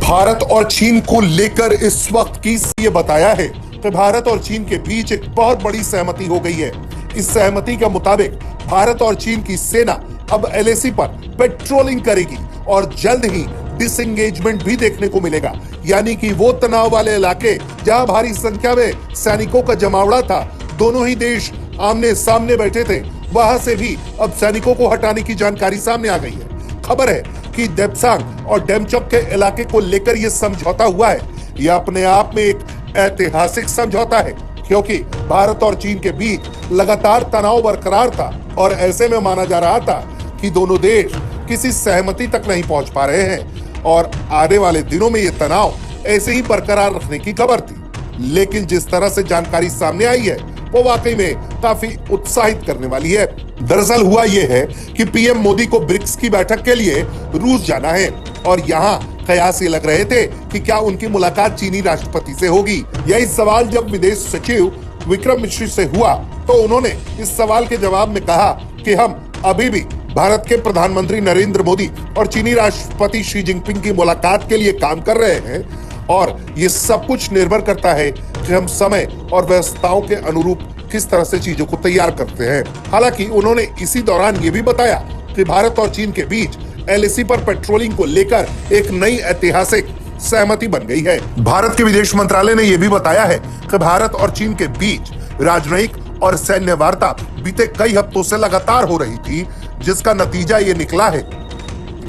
भारत और चीन को लेकर इस वक्त की ये बताया है कि भारत और चीन के बीच एक बहुत बड़ी सहमति हो गई है। इस सहमति के मुताबिक भारत और चीन की सेना अब एलएसी पर पेट्रोलिंग करेगी और जल्द ही डिसएंगेजमेंट भी देखने को मिलेगा। यानी कि वो तनाव वाले इलाके जहां भारी संख्या में सैनिकों का जमावड़ा था, दोनों ही देश आमने सामने बैठे थे, वहां से भी अब सैनिकों को हटाने की जानकारी सामने आ गई है। खबर है कि देप्सांग और डेमचोक के इलाके को लेकर यह समझौता हुआ है। यह अपने आप में एक ऐतिहासिक समझौता है, क्योंकि भारत और चीन के बीच लगातार तनाव बरकरार था और ऐसे में माना जा रहा था कि दोनों देश किसी सहमति तक नहीं पहुंच पा रहे हैं और आने वाले दिनों में यह तनाव ऐसे ही बरकरार रखने की खबर थी। लेकिन जिस तरह से जानकारी सामने आई है वो वाकई में काफी उत्साहित करने वाली है। दरअसल हुआ यह है कि पीएम मोदी को ब्रिक्स की बैठक के लिए रूस जाना है और यहाँ कयास ये लग रहे थे कि क्या उनकी मुलाकात चीनी राष्ट्रपति से होगी। यही सवाल जब विदेश सचिव विक्रम मिश्री से हुआ तो उन्होंने इस सवाल के जवाब में कहा कि हम अभी भी भारत के प्रधानमंत्री नरेंद्र मोदी और चीनी राष्ट्रपति शी जिनपिंग की मुलाकात के लिए काम कर रहे हैं और ये सब कुछ निर्भर करता है कि हम समय और व्यवस्थाओं के अनुरूप किस तरह से चीजों को तैयार करते हैं। हालांकि उन्होंने इसी दौरान ये भी बताया कि भारत और चीन के बीच एलएसी पर पेट्रोलिंग को लेकर एक नई ऐतिहासिक सहमति बन गई है। भारत के विदेश मंत्रालय ने यह भी बताया है कि भारत और चीन के बीच राजनयिक और सैन्य वार्ता बीते कई हफ्तों से लगातार हो रही थी, जिसका नतीजा ये निकला है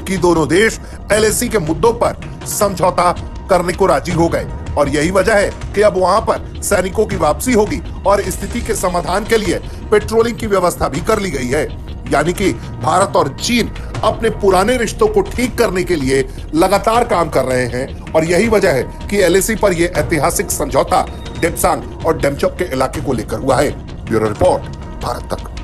कि दोनों देश एलएसी के मुद्दों पर समझौता करने को राजी हो गए और यही वजह है कि अब वहां पर सैनिकों की वापसी होगी और स्थिति के समाधान के लिए पेट्रोलिंग की व्यवस्था भी कर ली गई है। यानी कि भारत और चीन अपने पुराने रिश्तों को ठीक करने के लिए लगातार काम कर रहे हैं और यही वजह है कि एलएसी पर यह ऐतिहासिक समझौता देप्सांग और डेमचोक के इलाके को लेकर हुआ है। ब्यूरो रिपोर्ट, भारत तक।